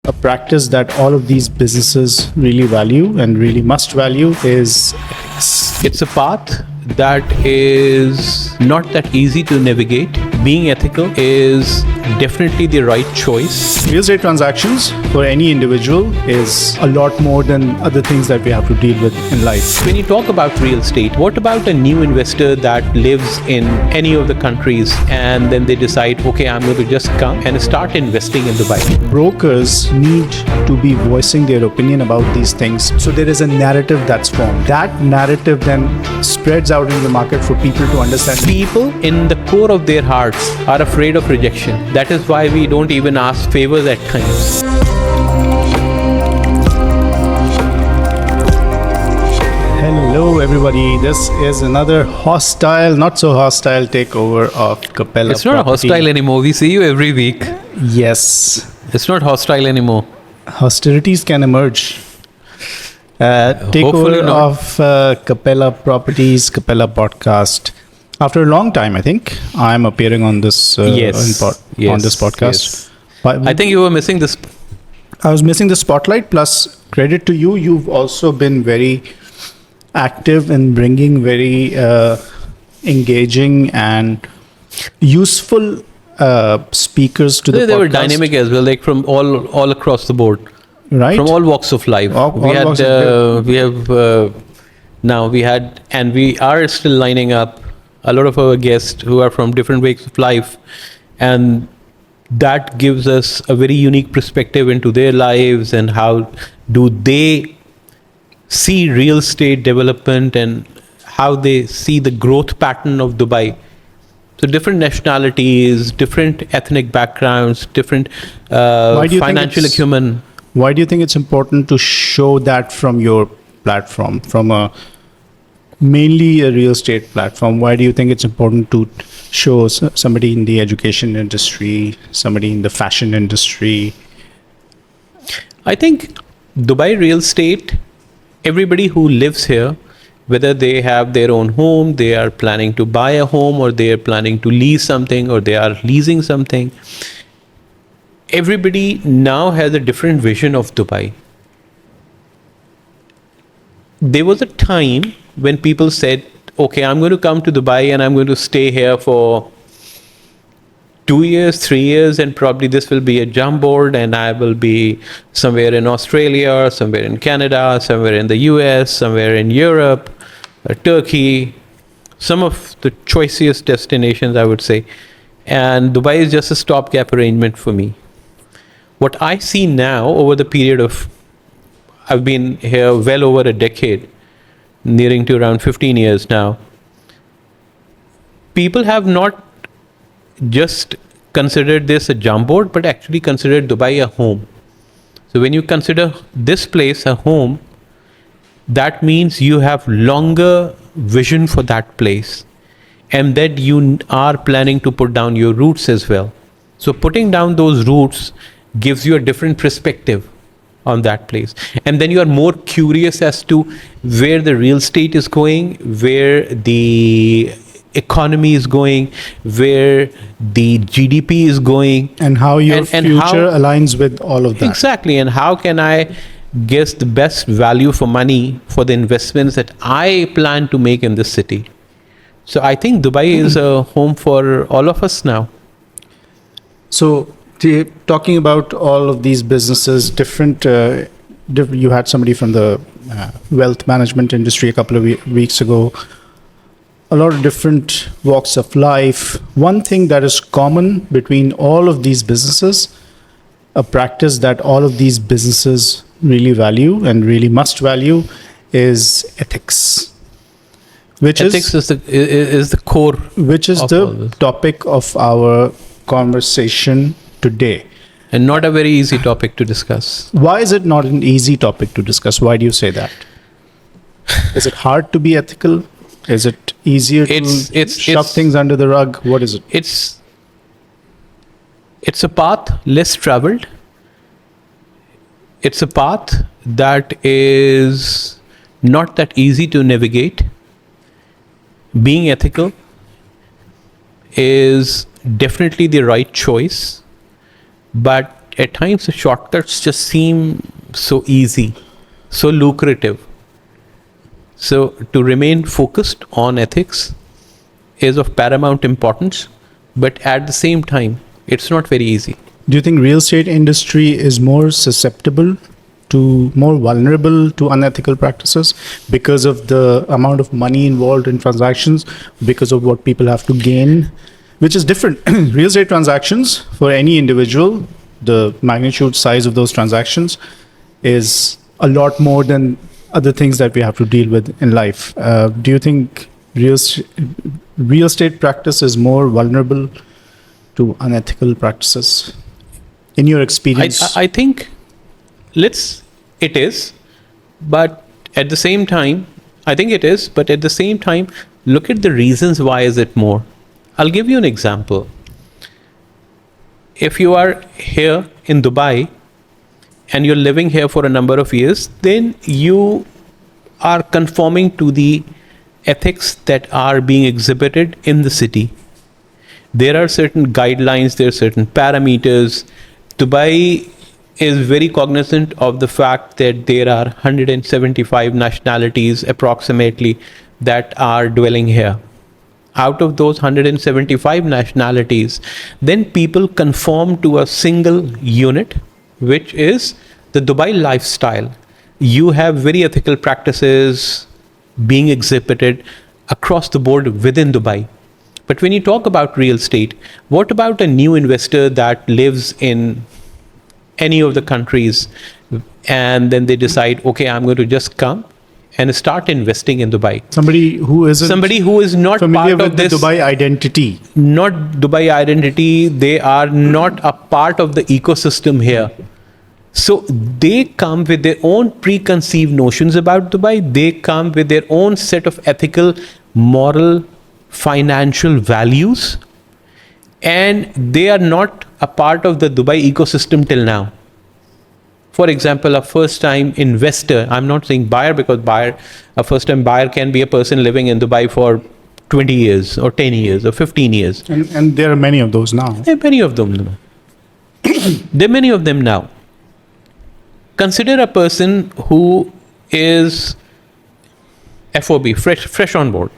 A practice that all of these businesses really value and really must value is ethics. It's a path that is not that easy to navigate. Being ethical is definitely the right choice. Real estate transactions for any individual is a lot more than other things that we have to deal with in life. When you talk about real estate, what about a new investor that lives in any of the countries and then they decide, okay, I'm going to just come and start investing in Dubai? Brokers need to be voicing their opinion about these things. So there is a narrative that's formed. That narrative then spreads out in the market for people to understand. People in the core of their hearts are afraid of rejection. That is why we don't even ask favors at times. Hello everybody, this is another hostile, not so hostile takeover of Capella It's not Property. hostile anymore. We see you every week. Yes, It's not hostile anymore. hostilities can emerge. Hopefully Takeover not. of Capella Properties, Capella Podcast. After a long time, I think I'm appearing on this on this podcast. Yes. But I think you were missing this. I was missing the spotlight. Plus, credit to you, you've also been very active in bringing very engaging and useful speakers to the They podcast. were dynamic as well, like from all across the board, right? from all walks of life. All we had, walks of we have now we had, and we are still lining up a lot of our guests who are from different walks of life, and that gives us a very unique perspective into their lives and how do they see real estate development and how they see the growth pattern of Dubai. So different nationalities, different ethnic backgrounds, different Why do you think financial it's- acumen. Why do you think it's important to show that from your platform, from a mainly a real estate platform? Why do you think it's important to show somebody in the education industry, somebody in the fashion industry? I think Dubai real estate, everybody who lives here, whether they have their own home, they are planning to buy a home, or they are planning to lease something, or they are leasing something, everybody now has a different vision of Dubai. There was a time when people said, okay, I'm going to come to Dubai and I'm going to stay here for 2 years, 3 years, and probably this will be a jump board and I will be somewhere in Australia, somewhere in Canada, somewhere in the US, somewhere in Europe, Turkey, some of the choicest destinations, I would say. And Dubai is just a stopgap arrangement for me. What I see now over the period of, I've been here well over a decade, nearing to around 15 years now, people have not just considered this a jump board, but actually considered Dubai a home. So when you consider this place a home, that means you have longer vision for that place, and that you are planning to put down your roots as well. So putting down those roots gives you a different perspective on that place, and then you are more curious as to where the real estate is going, where the economy is going, where the GDP is going, And how your and future how- aligns with all of that. Exactly, and how can I get the best value for money for the investments that I plan to make in this city? So I think Dubai is a home for all of us now. So, talking about all of these businesses, different, you had somebody from the wealth management industry a couple of weeks ago. A lot of different walks of life. One thing that is common between all of these businesses, a practice that all of these businesses really value and really must value, is ethics. Ethics is the core. Which is of all the this. topic of our conversation today. And not a very easy topic to discuss. Why is it not an easy topic to discuss? Why do you say that? Is it hard to be ethical? Is it easier to shove things under the rug? What is it? It's a path less traveled. It's a path that is not that easy to navigate. Being ethical is definitely the right choice, but at times the shortcuts just seem so easy, so lucrative. So to remain focused on ethics is of paramount importance, but at the same time, it's not very easy. Do you think real estate industry is more susceptible to, more vulnerable to unethical practices because of the amount of money involved in transactions, because of what people have to gain, which is different? Real estate transactions for any individual, the magnitude size of those transactions is a lot more than other things that we have to deal with in life. Do you think real estate practice is more vulnerable to unethical practices in your experience? I think it is, but at the same time, I think it is, but at the same time, look at the reasons why is it more. I'll give you an example. If you are here in Dubai and you're living here for a number of years, then you are conforming to the ethics that are being exhibited in the city. There are certain guidelines, there are certain parameters. Dubai is very cognizant of the fact that there are 175 nationalities approximately that are dwelling here. Out of those 175 nationalities, then people conform to a single unit, which is the Dubai lifestyle. You have very ethical practices being exhibited across the board within Dubai. But when you talk about real estate, what about a new investor that lives in any of the countries and then they decide, okay, I'm going to just come and start investing in Dubai? Somebody who is not familiar part with of the this Dubai identity. Not Dubai identity, they are not a part of the ecosystem here. So they come with their own preconceived notions about Dubai. They come with their own set of ethical, moral, financial values, and they are not a part of the Dubai ecosystem till now. For example, a first-time investor, I'm not saying buyer, because a first-time buyer can be a person living in Dubai for 20 years or 10 years or 15 years. And there are many of those now. There are many of them now. There are many of them now. Consider a person who is FOB, fresh on board.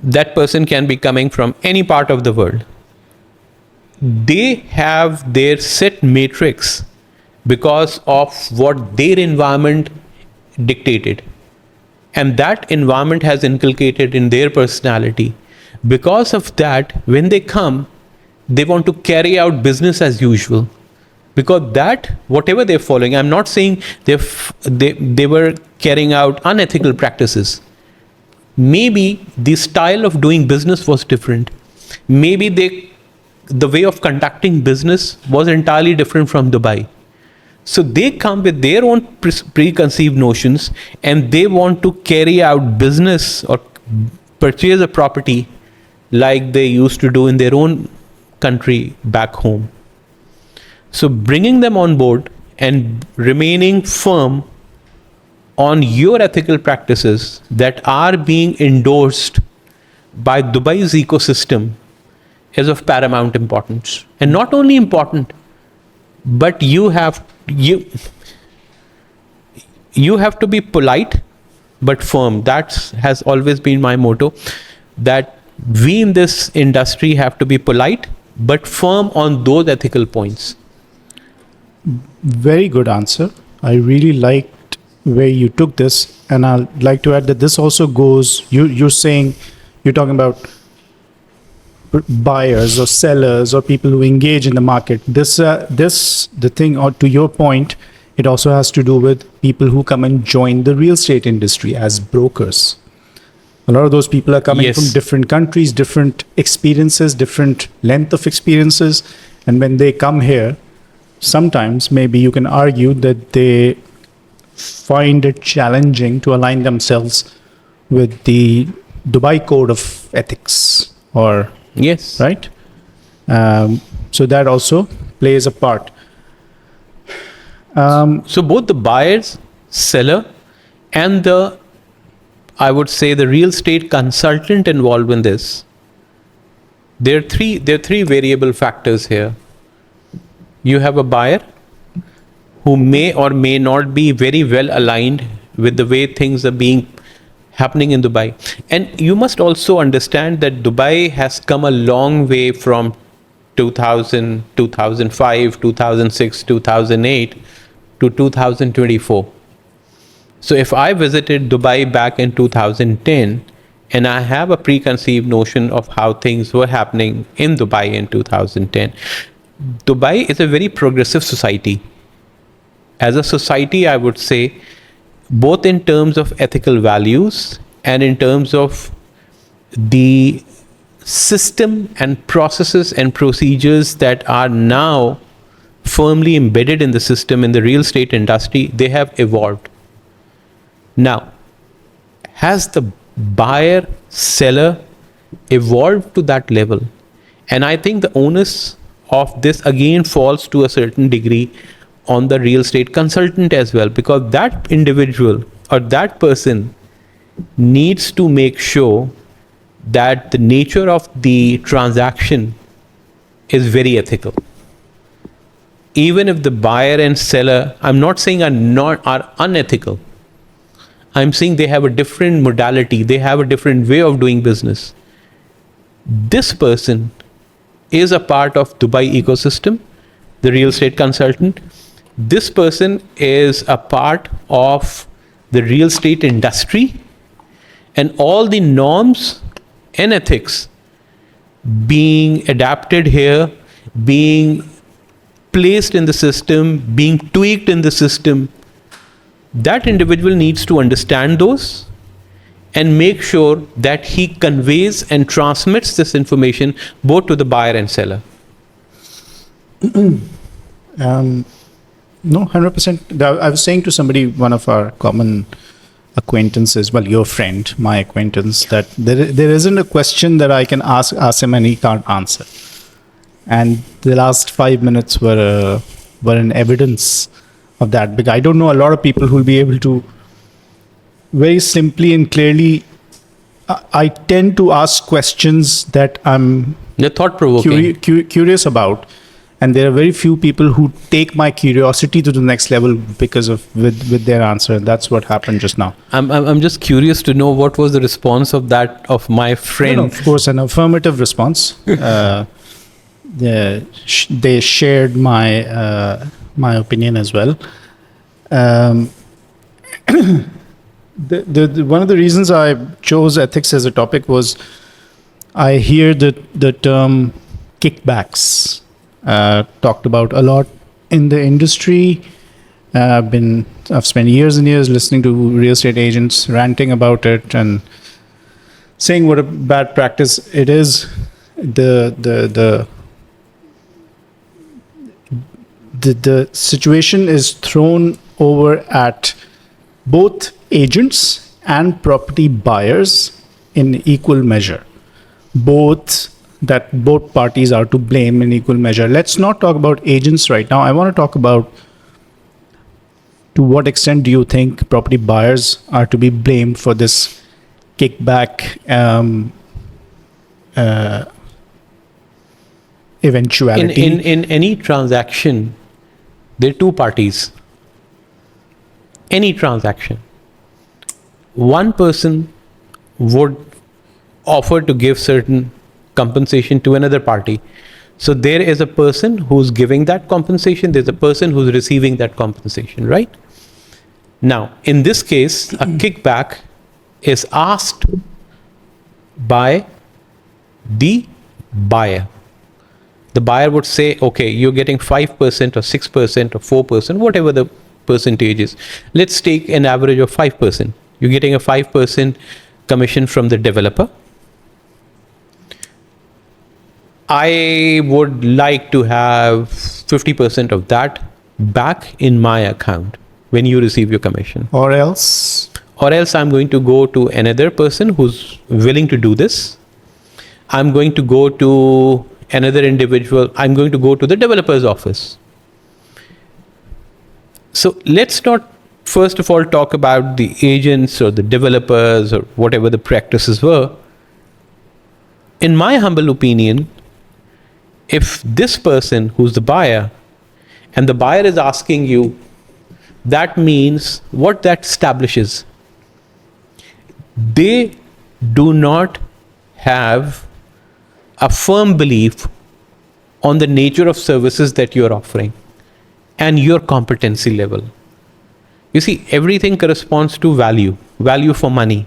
That person can be coming from any part of the world. They have their set matrix because of what their environment dictated. And that environment has inculcated in their personality. Because of that, when they come, they want to carry out business as usual. Because that, whatever they're following, I'm not saying they were carrying out unethical practices. Maybe the style of doing business was different. Maybe the way of conducting business was entirely different from Dubai. So they come with their own preconceived notions, and they want to carry out business or purchase a property like they used to do in their own country back home. So bringing them on board and remaining firm on your ethical practices that are being endorsed by Dubai's ecosystem is of paramount importance. And not only important, but you have to be polite but firm. That has always been my motto, that we in this industry have to be polite but firm on those ethical points. Very good answer. I really liked where you took this, and I'd like to add that this also goes, you're talking about buyers or sellers or people who engage in the market. The thing, or to your point, it also has to do with people who come and join the real estate industry as brokers. A lot of those people are coming from different countries, different experiences, different length of experiences. And when they come here, sometimes maybe you can argue that they find it challenging to align themselves with the Dubai code of ethics, or yes, right? So that also plays a part. So both the buyers, seller, and I would say the real estate consultant involved in this, there are three variable factors here. You have a buyer who may or may not be very well aligned with the way things are being happening in Dubai. And you must also understand that Dubai has come a long way from 2000, 2005, 2006, 2008 to 2024. So if I visited Dubai back in 2010 and I have a preconceived notion of how things were happening in Dubai in 2010, Dubai is a very progressive society. As a society, I would say, both in terms of ethical values and in terms of the system and processes and procedures that are now firmly embedded in the system in the real estate industry, they have evolved. Now, has the buyer seller evolved to that level? And I think the onus of this again falls to a certain degree on the real estate consultant as well, because that individual or that person needs to make sure that the nature of the transaction is very ethical. Even if the buyer and seller, I'm not saying are unethical. I'm saying they have a different modality, they have a different way of doing business. This person is a part of Dubai ecosystem, the real estate consultant. This person is a part of the real estate industry, and all the norms and ethics being adapted here, being placed in the system, being tweaked in the system, that individual needs to understand those and make sure that he conveys and transmits this information both to the buyer and seller. No, 100%. I was saying to somebody, one of our common acquaintances, well, your friend, my acquaintance, that there isn't a question that I can ask him and he can't answer. And the last 5 minutes were an evidence of that. Because I don't know a lot of people who will be able to very simply and clearly. I tend to ask questions that I'm They're thought-provoking. curious about, and there are very few people who take my curiosity to the next level because of with their answer. That's what happened just now. I'm just curious to know what was the response of my friend. No, of course, an affirmative response. They shared my opinion as well. One of the reasons I chose ethics as a topic was I hear the term kickbacks talked about a lot in the industry. I've spent years and years listening to real estate agents ranting about it and saying what a bad practice it is. The situation is thrown over at both agents and property buyers in equal measure. Both parties are to blame in equal measure. Let's not talk about agents right now. I want to talk about, to what extent do you think property buyers are to be blamed for this kickback eventuality? In any transaction, there are two parties. Any transaction. One person would offer to give certain compensation to another party. So there is a person who's giving that compensation, there's a person who's receiving that compensation, right? Now, in this case, a kickback is asked by the buyer. The buyer would say, okay, you're getting 5% or 6% or 4%, whatever the percentage is. Let's take an average of 5%. You're getting a 5% commission from the developer. I would like to have 50% of that back in my account when you receive your commission. Or else I'm going to go to another person who's willing to do this. I'm going to go to another individual. I'm going to go to the developer's office. So let's not first of all talk about the agents or the developers or whatever the practices were. In my humble opinion, if this person who's the buyer and the buyer is asking you, that means what that establishes? They do not have a firm belief on the nature of services that you're offering and your competency level. You see, everything corresponds to value for money.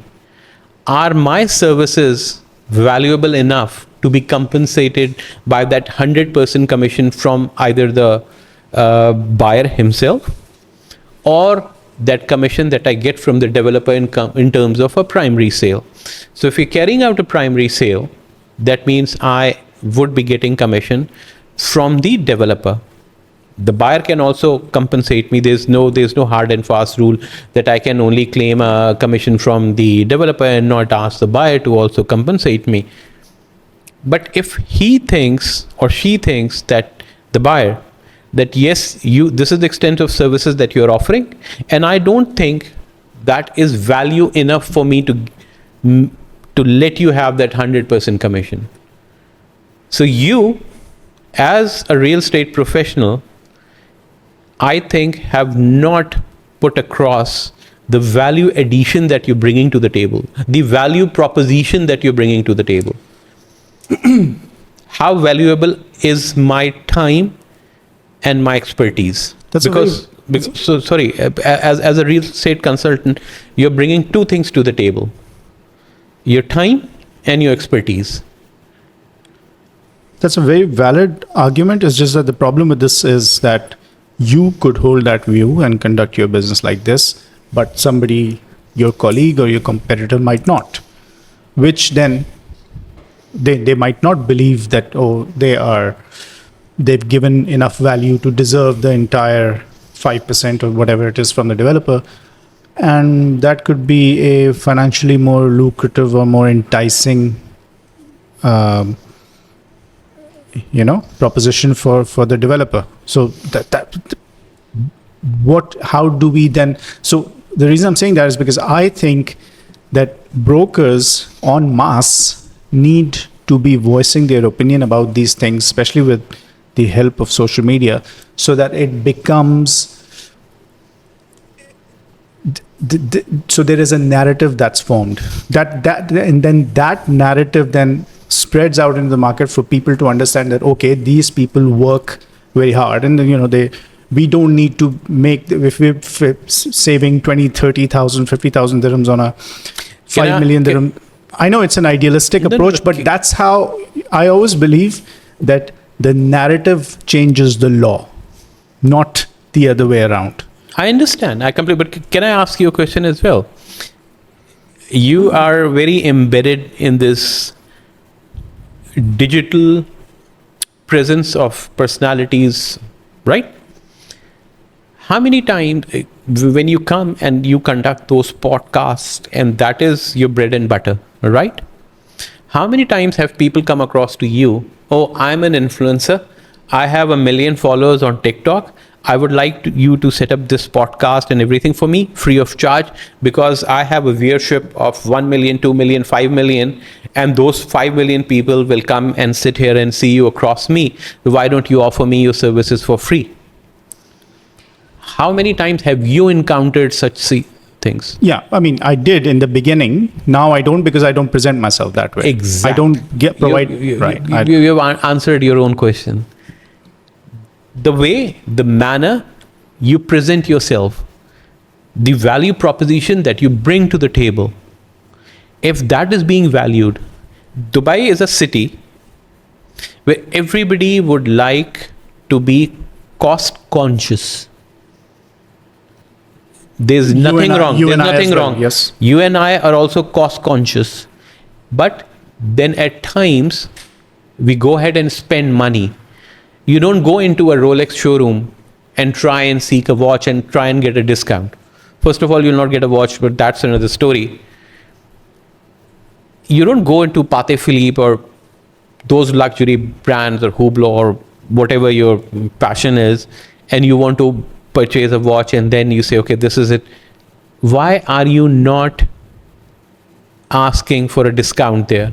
Are my services valuable enough to be compensated by that 100% commission from either the buyer himself or that commission that I get from the developer in terms of a primary sale? So if you're carrying out a primary sale, that means I would be getting commission from the developer. The buyer can also compensate me. There's no hard and fast rule that I can only claim a commission from the developer and not ask the buyer to also compensate me. But if he thinks or she thinks that the buyer, that yes, this is the extent of services that you're offering, and I don't think that is value enough for me to let you have that 100% commission. So you, as a real estate professional, I think have not put across the value addition that you're bringing to the table, the value proposition that you're bringing to the table. How valuable is my time and my expertise? As a real estate consultant, you're bringing two things to the table: your time and your expertise. That's a very valid argument. It's just that the problem with this is that you could hold that view and conduct your business like this, but somebody, your colleague or your competitor, might not, which then they might not believe that, oh, they've given enough value to deserve the entire 5% or whatever it is from the developer. And that could be a financially more lucrative or more enticing proposition for the developer. So how do we then? So the reason I'm saying that is because I think that brokers en masse need to be voicing their opinion about these things, especially with the help of social media, so that it becomes so there is a narrative that's formed, and then that narrative then spreads out into the market for people to understand that, okay, these people work very hard, and we don't need to make, if we're saving 20, 30,000, 50,000 dirhams on a 5 million dirham. I know it's an idealistic approach, but that's how I always believe that the narrative changes the law, not the other way around. I understand. I completely. But can I ask you a question as well? You are very embedded in this digital presence of personalities, right? How many times when you come and you conduct those podcasts, and that is your bread and butter, right? How many times have people come across to you, oh, I'm an influencer, I have 1 million followers on TikTok, I would like you to set up this podcast and everything for me free of charge, because I have a viewership of 1 million, 2 million, 5 million, and those 5 million people will come and sit here and see you across me. Why don't you offer me your services for free? How many times have you encountered such things? Yeah, I mean, I did in the beginning. Now I don't, because I don't present myself that way. Exactly. I don't provide. You've answered your own question. The manner you present yourself, the value proposition that you bring to the table, if that is being valued, Dubai is a city where everybody would like to be cost conscious. There's nothing wrong. There's nothing wrong. Yes. You and I are also cost conscious. But then at times, we go ahead and spend money. You don't go into a Rolex showroom and try and seek a watch and try and get a discount. First of all, you'll not get a watch, but that's another story. You don't go into Patek Philippe or those luxury brands or Hublot or whatever your passion is, and you want to purchase a watch and then you say, okay, this is it. Why are you not asking for a discount there?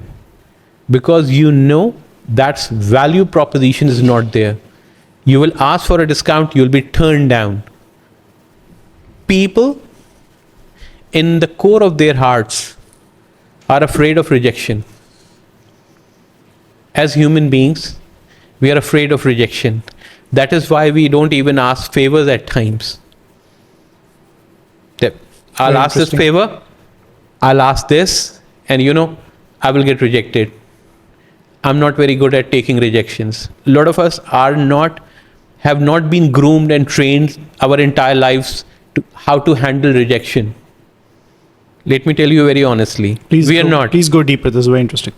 Because you know that's value proposition is not there. You will ask for a discount, you'll be turned down. People in the core of their hearts are afraid of rejection. As human beings, we are afraid of rejection. That is why we don't even ask favors at times. I'll Very ask this interesting. favor, I'll ask this, and I will get rejected. I'm not very good at taking rejections. A lot of us have not been groomed and trained our entire lives to how to handle rejection. Let me tell you very honestly, we are not. Please go deeper. This is very interesting.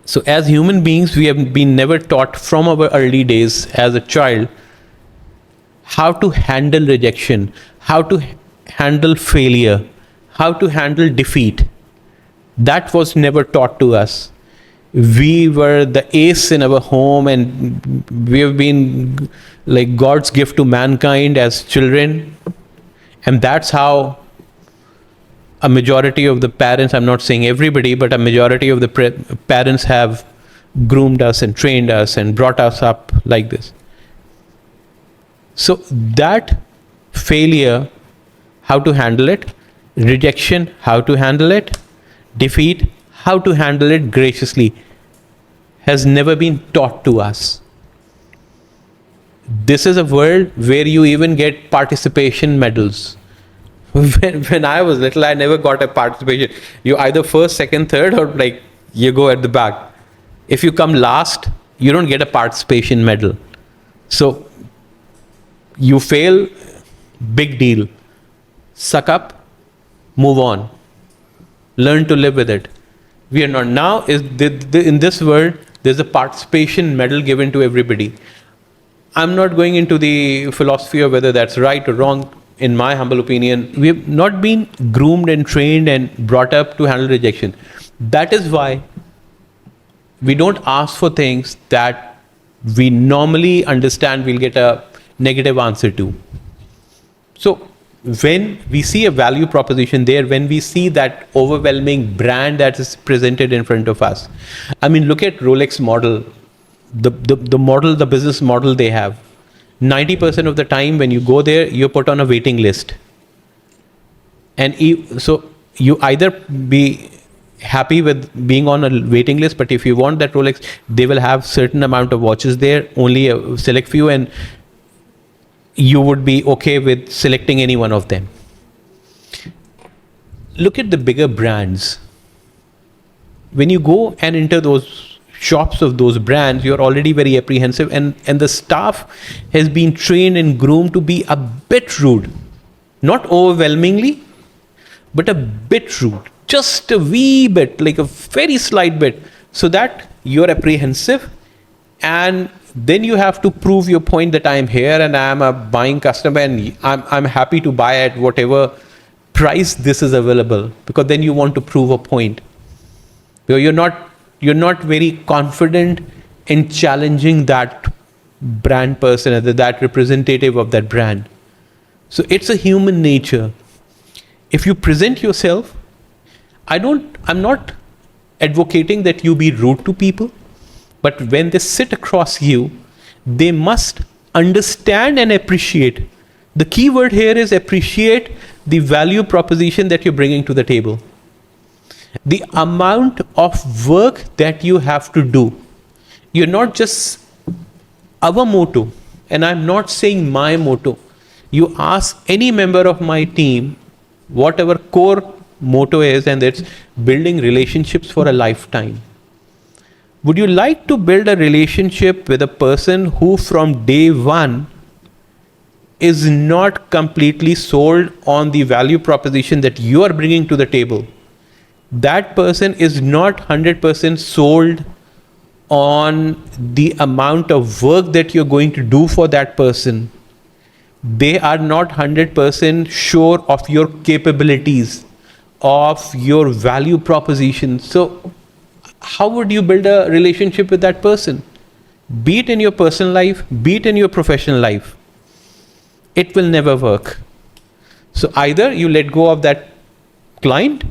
So as human beings, we have been never taught from our early days as a child how to handle rejection, how to handle failure, how to handle defeat. That was never taught to us. We were the ace in our home, and we have been like God's gift to mankind as children. And that's how a majority of the parents, I'm not saying everybody, but a majority of the parents have groomed us and trained us and brought us up like this. So that failure, how to handle it, rejection, how to handle it, defeat, how to handle it graciously, has never been taught to us. This is a world where you even get participation medals. When I was little, I never got a participation. You either first, second, third, or like you go at the back. If you come last, you don't get a participation medal. So you fail, big deal. Suck up, move on. Learn to live with it. We are not. Now, in this world, there's a participation medal given to everybody. I'm not going into the philosophy of whether that's right or wrong. In my humble opinion, we have not been groomed and trained and brought up to handle rejection. That is why we don't ask for things that we normally understand we'll get a negative answer to. So when we see a value proposition there, when we see that overwhelming brand that is presented in front of us, I mean, look at Rolex model, the model, the business model they have. 90% of the time when you go there, you're put on a waiting list. And so you either be happy with being on a waiting list, but if you want that Rolex, they will have certain amount of watches there, only a select few, and you would be okay with selecting any one of them. Look at the bigger brands. When you go and enter those shops of those brands, you're already very apprehensive, and the staff has been trained and groomed to be a bit rude. Not overwhelmingly, but a bit rude. Just a wee bit, like a very slight bit, so that you're apprehensive, and then you have to prove your point that I'm here and I'm a buying customer and I'm happy to buy at whatever price this is available, because then you want to prove a point. You're not very confident in challenging that brand person, that representative of that brand. So it's a human nature. If you present yourself, I'm not advocating that you be rude to people, but when they sit across you, they must understand and appreciate. The key word here is appreciate the value proposition that you're bringing to the table. The amount of work that you have to do. You're not just our motto, and I'm not saying my motto. You ask any member of my team what our core motto is, and it's building relationships for a lifetime. Would you like to build a relationship with a person who from day one is not completely sold on the value proposition that you are bringing to the table? That person is not 100% sold on the amount of work that you're going to do for that person. They are not 100% sure of your capabilities, of your value proposition. So how would you build a relationship with that person? Be it in your personal life, be it in your professional life. It will never work. So either you let go of that client,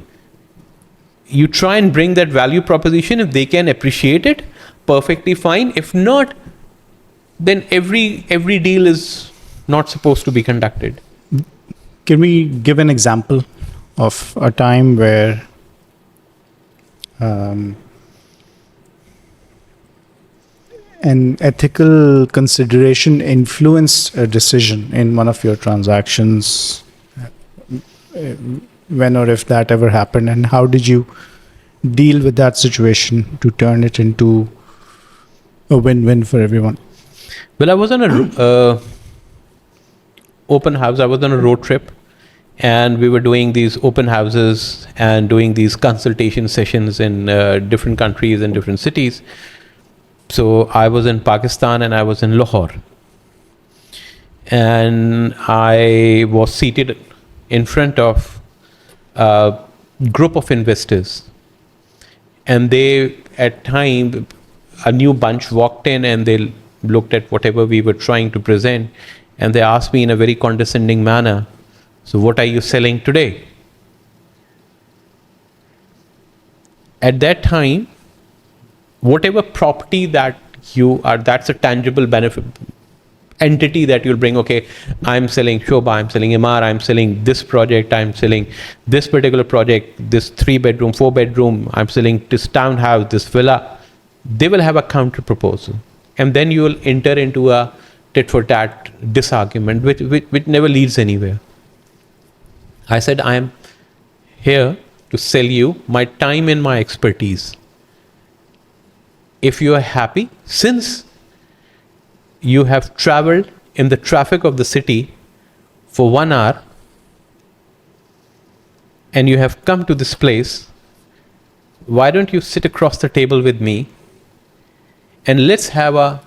you try and bring that value proposition. If they can appreciate it, perfectly fine. If not, then every deal is not supposed to be conducted. Can we give an example of a time where an ethical consideration influenced a decision in one of your transactions, when or if that ever happened, and how did you deal with that situation to turn it into a win-win for everyone? Well, I was on a open house. I was on a road trip, and we were doing these open houses and doing these consultation sessions in different countries and different cities. So I was in Pakistan and I was in Lahore, and I was seated in front of a group of investors, and they at time a new bunch walked in and they looked at whatever we were trying to present, and they asked me in a very condescending manner, so what are you selling today? At that time, whatever property that you are, that's a tangible benefit entity that you'll bring. Okay, I'm selling Shobha, I'm selling Imar, I'm selling this project, I'm selling this particular project, this 3-bedroom, 4-bedroom, I'm selling this townhouse, this villa. They will have a counter proposal, and then you will enter into a tit for tat disargument, which never leads anywhere. I said, I am here to sell you my time and my expertise. If you are happy, since you have traveled in the traffic of the city for 1 hour and you have come to this place, why don't you sit across the table with me and let's have a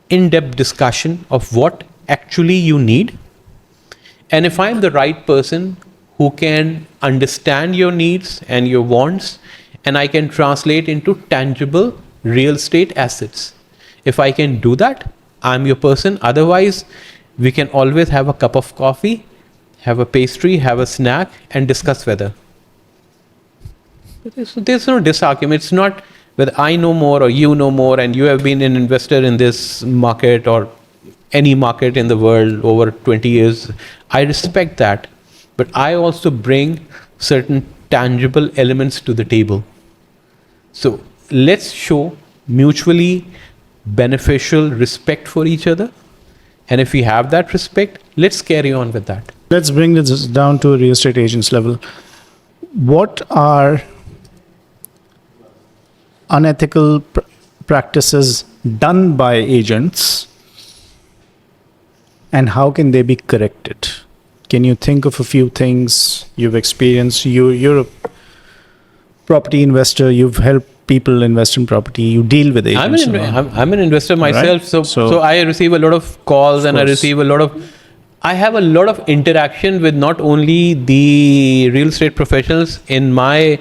in-depth discussion of what actually you need. And if I'm the right person who can understand your needs and your wants, and I can translate into tangible real estate assets. If I can do that, I'm your person. Otherwise, we can always have a cup of coffee, have a pastry, have a snack, and discuss weather. There's no disargument. It's not whether I know more or you know more, and you have been an investor in this market or any market in the world over 20 years. I respect that. But I also bring certain tangible elements to the table. So let's show mutually beneficial respect for each other. And if we have that respect, let's carry on with that. Let's bring this down to a real estate agent's level. What are unethical practices done by agents, and how can they be corrected? Can you think of a few things you've experienced? You're a property investor. You've helped people invest in property. You deal with agents. I'm an investor myself. Right? So I receive a lot of calls, and I receive I have a lot of interaction with not only the real estate professionals in my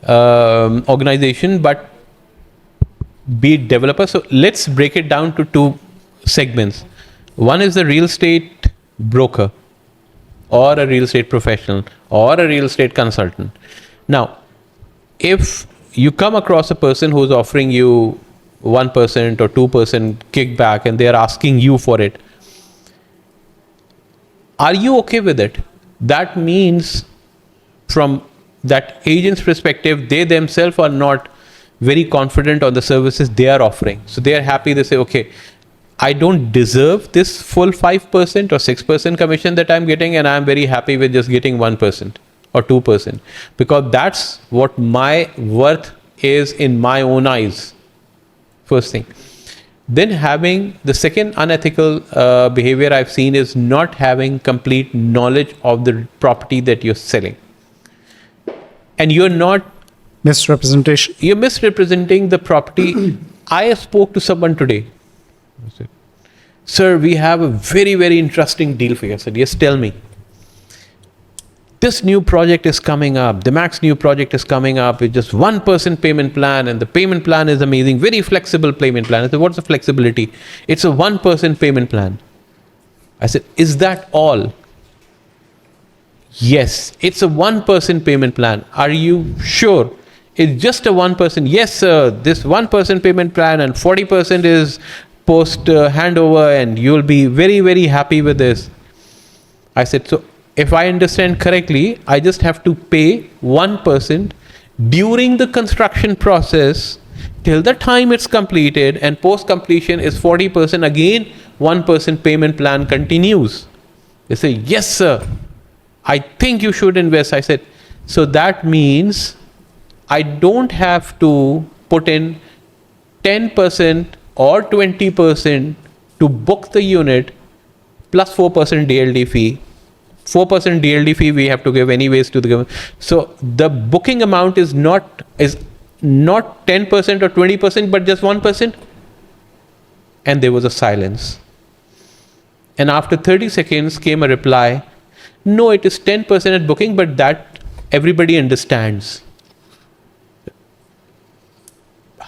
organization, but be it developers. So let's break it down to 2 segments. One is the real estate broker, or a real estate professional, or a real estate consultant. Now, if you come across a person who's offering you 1% or 2% kickback and they're asking you for it, are you okay with it? That means from that agent's perspective, they themselves are not very confident on the services they are offering. So they are happy. They say, okay, I don't deserve this full 5% or 6% commission that I'm getting, and I'm very happy with just getting 1% or 2%, because that's what my worth is in my own eyes. First thing. Then having the second unethical behavior I've seen is not having complete knowledge of the property that you're selling. And you're not misrepresentation. You're misrepresenting the property. I spoke to someone today. I said, sir, we have a very, very interesting deal for you. I said, yes, tell me. This new project is coming up. The Max new project is coming up with just 1% payment plan, and the payment plan is amazing. Very flexible payment plan. I said, what's the flexibility? It's a 1% payment plan. I said, is that all? Yes, it's a 1% payment plan. Are you sure? It's just a 1%. Yes, sir. This 1% payment plan and 40% is post handover, and you'll be very, very happy with this. I said, so if I understand correctly, I just have to pay 1% during the construction process till the time it's completed, and post completion is 40%. Again, 1% payment plan continues. They say, yes, sir, I think you should invest. I said, so that means I don't have to put in 10% or 20% to book the unit plus 4% DLD fee. 4% DLD fee we have to give anyways to the government. So the booking amount is not 10% or 20%, but just 1%. And there was a silence. And after 30 seconds came a reply, no, it is 10% at booking, but that everybody understands.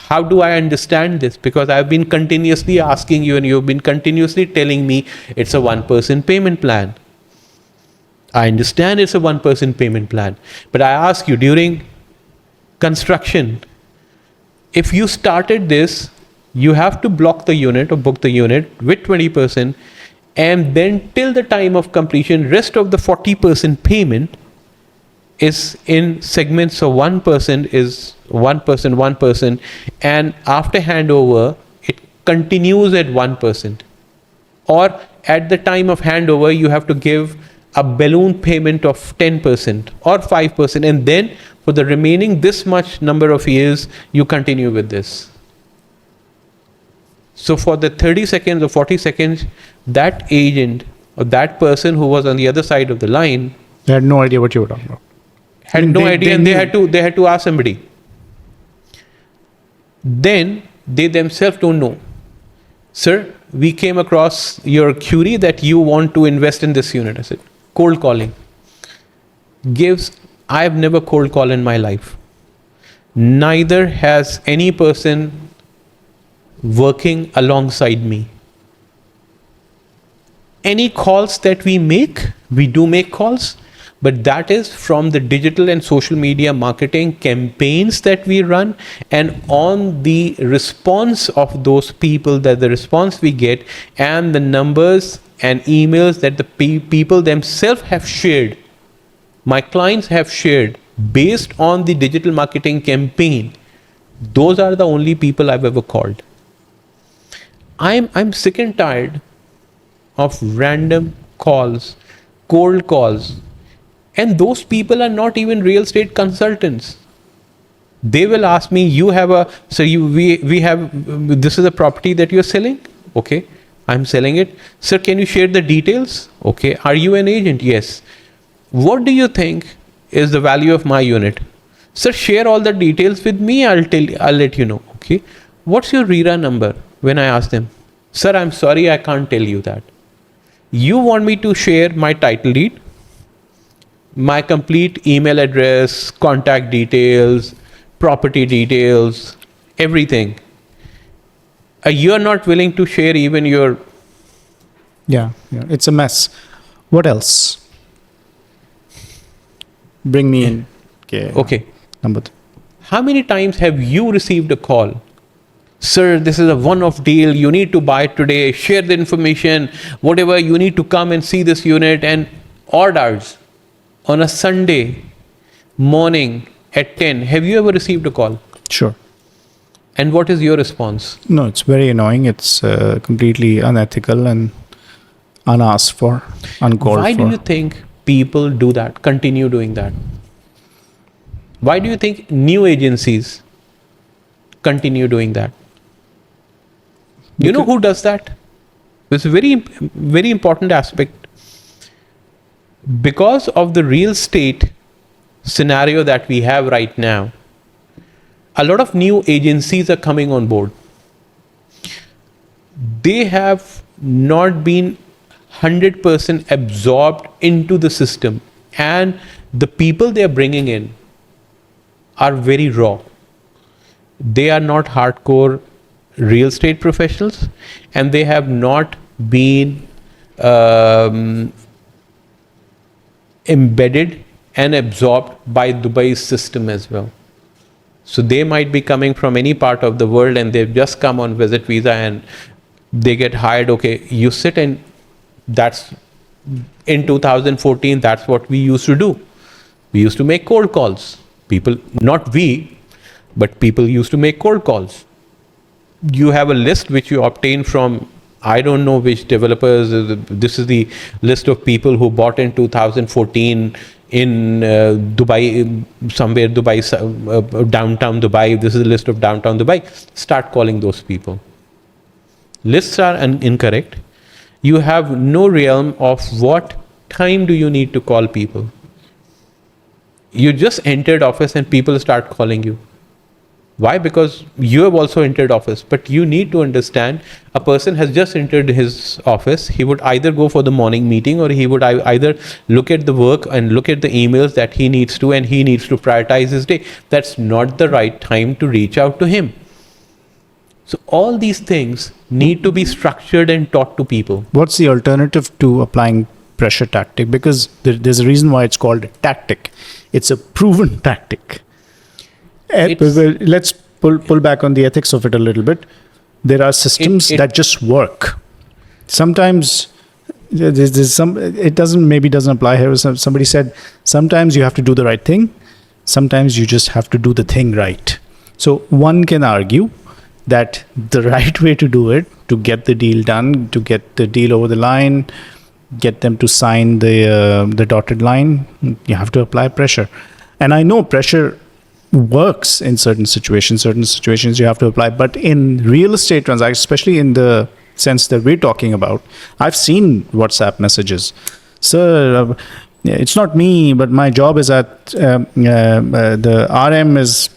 How do I understand this? Because I've been continuously asking you, and you've been continuously telling me it's a 1% payment plan. I understand it's a 1% payment plan. But I ask you, during construction, if you started this, you have to block the unit or book the unit with 20%, and then till the time of completion, rest of the 40% payment is in segments of 1% is 1%, 1%, and after handover, it continues at 1%. Or at the time of handover, you have to give a balloon payment of 10% or 5%, and then for the remaining this much number of years, you continue with this. So for the 30 seconds or 40 seconds, that agent or that person who was on the other side of the line They had no idea what you were talking about. had no idea, and they had to ask somebody. Then they themselves don't know. Sir, we came across your query that you want to invest in this unit. I said, cold calling. I've never cold called in my life. Neither has any person working alongside me. Any calls that we do make calls, but that is from the digital and social media marketing campaigns that we run, and on the response of those people, that the response we get, and the numbers and emails that the people themselves have shared, my clients have shared based on the digital marketing campaign. Those are the only people I've ever called. I'm sick and tired of random calls, cold calls. And those people are not even real estate consultants. They will ask me, we have, this is a property that you're selling? Okay, I'm selling it. Sir, can you share the details? Okay, are you an agent? Yes. What do you think is the value of my unit? Sir, share all the details with me. I'll let you know. Okay. What's your RERA number? When I ask them, sir, I'm sorry, I can't tell you that. You want me to share my title deed, my complete email address, contact details, property details, everything. You're not willing to share even your... Yeah, it's a mess. What else? Bring me in. Okay. Number 3. How many times have you received a call? Sir, this is a one-off deal. You need to buy it today. Share the information. Whatever, you need to come and see this unit, and orders on a Sunday morning at 10. Have you ever received a call? Sure. And what is your response? No, it's very annoying. It's completely unethical and unasked for, uncalled for. Why do you think people do that, continue doing that? Why do you think new agencies continue doing that? You know who does that? It's a very, very important aspect. Because of the real estate scenario that we have right now, a lot of new agencies are coming on board. They have not been 100% absorbed into the system, and the people they are bringing in are very raw. They are not hardcore real estate professionals, and they have not been embedded and absorbed by Dubai's system as well. So they might be coming from any part of the world, and they've just come on visit visa, and They get hired. Okay, you sit and that's in 2014. That's what we used to do. We used to make cold calls. People, not we, but people used to make cold calls. You have a list which you obtain from, I don't know which developers. This is the list of people who bought in 2014 in Dubai, somewhere Dubai, downtown Dubai. This is a list of downtown Dubai. Start calling those people. Lists are incorrect. You have no realm of what time do you need to call people. You just entered office and people start calling you. Why? Because you have also entered office, but you need to understand a person has just entered his office. He would either go for the morning meeting or he would either look at the work and look at the emails that he needs to, and he needs to prioritize his day. That's not the right time to reach out to him. So all these things need to be structured and taught to people. What's the alternative to applying pressure tactic? Because there's a reason why it's called a tactic. It's a proven tactic. Let's pull back on the ethics of it a little bit. There are systems that just work. Sometimes there's some. It doesn't apply here. Somebody said sometimes you have to do the right thing. Sometimes you just have to do the thing right. So one can argue that the right way to do it, to get the deal done, to get the deal over the line, get them to sign the dotted line, you have to apply pressure. And I know pressure works in certain situations you have to apply, but in real estate transactions, especially in the sense that we're talking about, I've seen WhatsApp messages. Sir, it's not me, but my job is at the RM is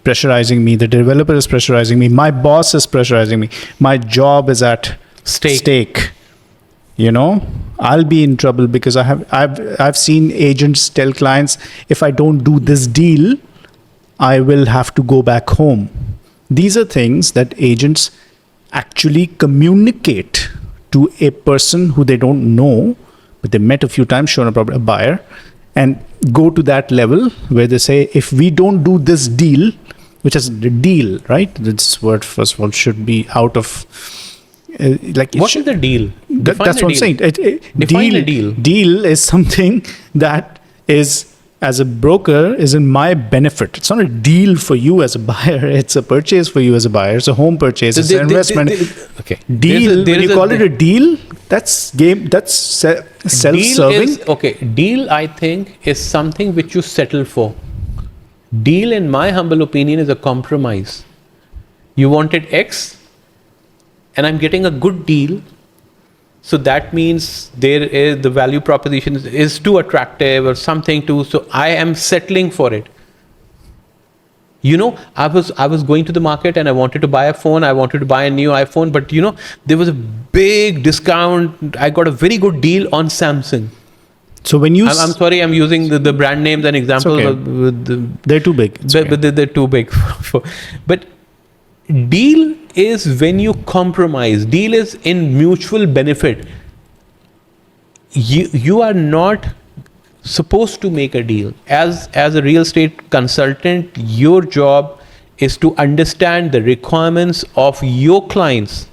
pressurizing me, the developer is pressurizing me, my boss is pressurizing me, my job is at stake. You know, I'll be in trouble because I've seen agents tell clients, if I don't do this deal, I will have to go back home. These are things that agents actually communicate to a person who they don't know, but they met a few times, shown a buyer, and go to that level where they say, if we don't do this deal, which is the deal, right? This word, first of all, should be out of... what is the deal? That's what I'm saying. Define a deal. Deal is something that is, as a broker, is in my benefit. It's not a deal for you as a buyer. It's a purchase for you as a buyer. It's a home purchase. It's an investment. Okay. Deal. When you call it a deal, that's game. That's self-serving. Deal, I think, is something which you settle for. Deal, in my humble opinion, is a compromise. You wanted X, and I'm getting a good deal. So that means there is the value proposition is too attractive or something too. So I am settling for it. You know, I was going to the market and I wanted to buy a phone. I wanted to buy a new iPhone, but you know, there was a big discount. I got a very good deal on Samsung. So when you... I'm sorry, I'm using the brand names and examples. Okay. They're too big. But they're too big. But deal is when you compromise. Deal is in mutual benefit. You are not supposed to make a deal. As a real estate consultant, your job is to understand the requirements of your clients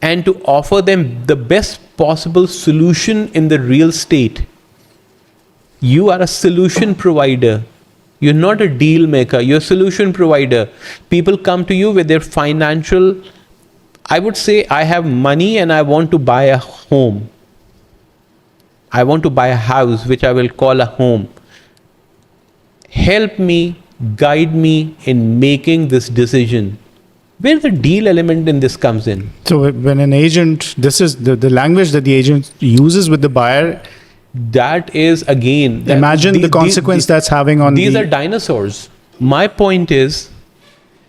and to offer them the best possible solution in the real estate. You are a solution provider. You're not a deal maker. You're a solution provider. People come to you with their financial... I would say, I have money and I want to buy a home. I want to buy a house, which I will call a home. Help me, guide me in making this decision. Where the deal element in this comes in. So when an agent... This is the language that the agent uses with the buyer... That is, again... Imagine the consequence that's having on these are dinosaurs. My point is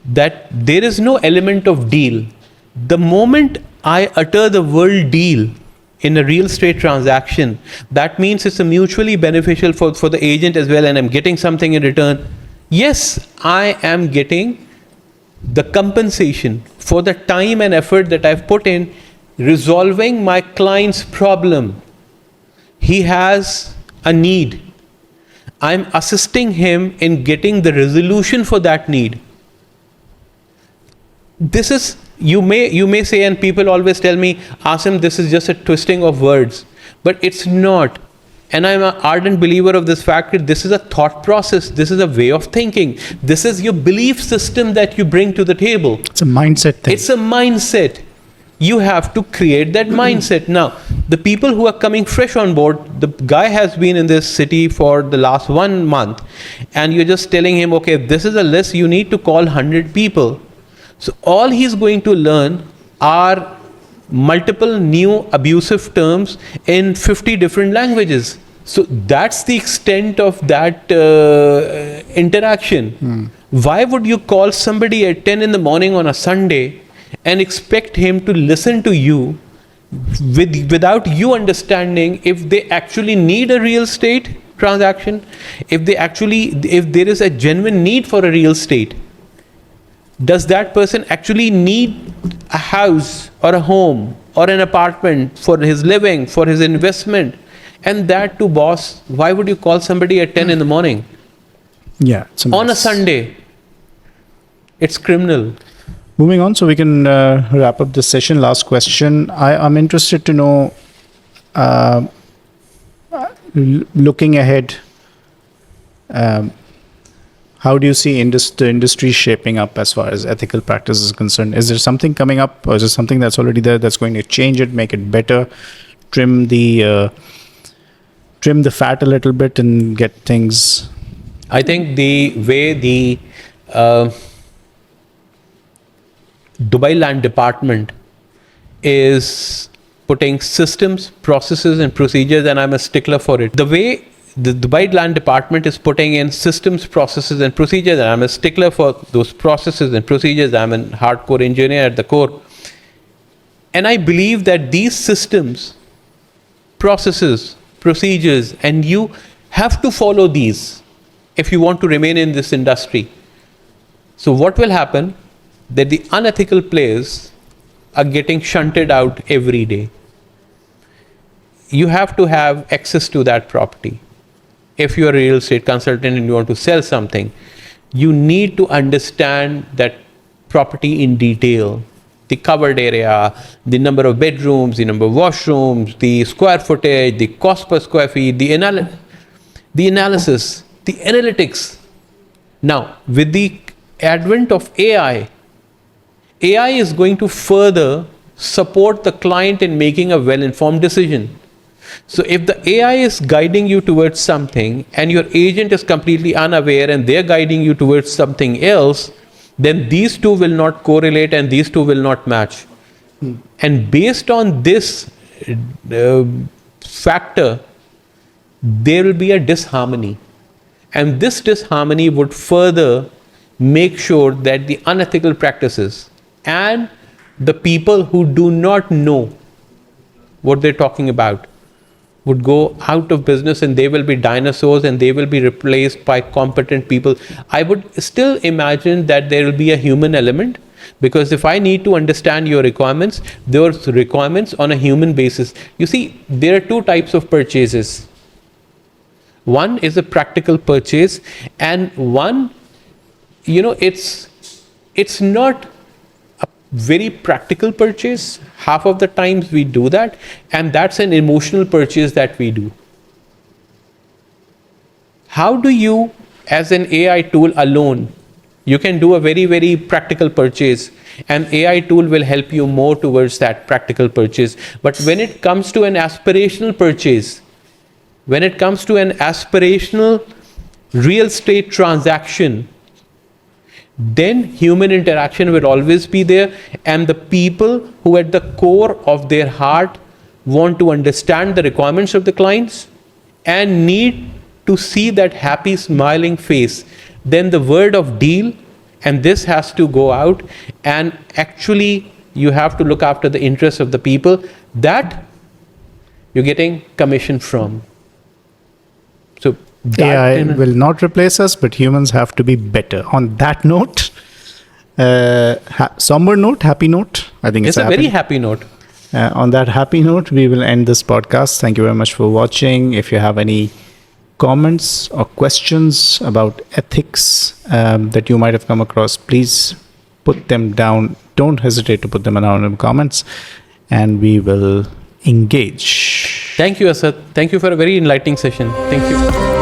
that there is no element of deal. The moment I utter the word deal in a real estate transaction, that means it's a mutually beneficial for the agent as well, and I'm getting something in return. Yes, I am getting the compensation for the time and effort that I've put in resolving my client's problem. He has a need. I'm assisting him in getting the resolution for that need. This is, you may say, and people always tell me, Asim, this is just a twisting of words, but it's not. And I'm an ardent believer of this fact that this is a thought process, this is a way of thinking, this is your belief system that you bring to the table. It's a mindset thing. It's a mindset. You have to create that mindset. Now, the people who are coming fresh on board, the guy has been in this city for the last 1 month, and you're just telling him, okay, this is a list, you need to call 100 people. So all he's going to learn are multiple new abusive terms in 50 different languages. So that's the extent of that interaction. Why would you call somebody at 10 in the morning on a Sunday and expect him to listen to you without you understanding if they actually need a real estate transaction, if there is a genuine need for a real estate? Does that person actually need a house or a home or an apartment for his living, for his investment? And that too, boss, why would you call somebody at 10 in the morning? Yeah. It's On a Sunday? It's criminal. Moving on, so we can wrap up this session. Last question. I'm interested to know, looking ahead, how do you see the industry shaping up as far as ethical practice is concerned? Is there something coming up, or is there something that's already there that's going to change it, make it better, trim the fat a little bit and get things? I think the way the Dubai Land Department is putting systems, processes, and procedures, and I'm a stickler for it. The way the Dubai Land Department is putting in systems, processes, and procedures, and I'm a stickler for those processes and procedures. I'm a hardcore engineer at the core. And I believe that these systems, processes, procedures, and you have to follow these if you want to remain in this industry. So what will happen? That the unethical players are getting shunted out every day. You have to have access to that property. If you're a real estate consultant and you want to sell something, you need to understand that property in detail. The covered area, the number of bedrooms, the number of washrooms, the square footage, the cost per square feet, the analysis, the analytics. Now, with the advent of AI is going to further support the client in making a well-informed decision. So if the AI is guiding you towards something and your agent is completely unaware and they're guiding you towards something else, then these two will not correlate and these two will not match. And based on this factor, there will be a disharmony. And this disharmony would further make sure that the unethical practices and the people who do not know what they're talking about would go out of business, and they will be dinosaurs and they will be replaced by competent people. I would still imagine that there will be a human element, because if I need to understand your requirements, those requirements on a human basis. You see, there are two types of purchases. One is a practical purchase, and one, it's not a very practical purchase. Half of the times we do that, and that's an emotional purchase that we do. How do you, as an AI tool alone, you can do a very, very practical purchase, and AI tool will help you more towards that practical purchase. But when it comes to an aspirational purchase, when it comes to an aspirational real estate transaction, then human interaction will always be there, and the people who at the core of their heart want to understand the requirements of the clients and need to see that happy smiling face, then the word of deal, and this has to go out, and actually you have to look after the interests of the people that you're getting commission from. So AI will not replace us, but humans have to be better. On that note, somber note, happy note. I think it's a very happy note. On that happy note, we will end this podcast. Thank you very much for watching. If you have any comments or questions about ethics that you might have come across, please put them down. Don't hesitate to put them down in the comments, and we will engage. Thank you, Asad. Thank you for a very enlightening session. Thank you.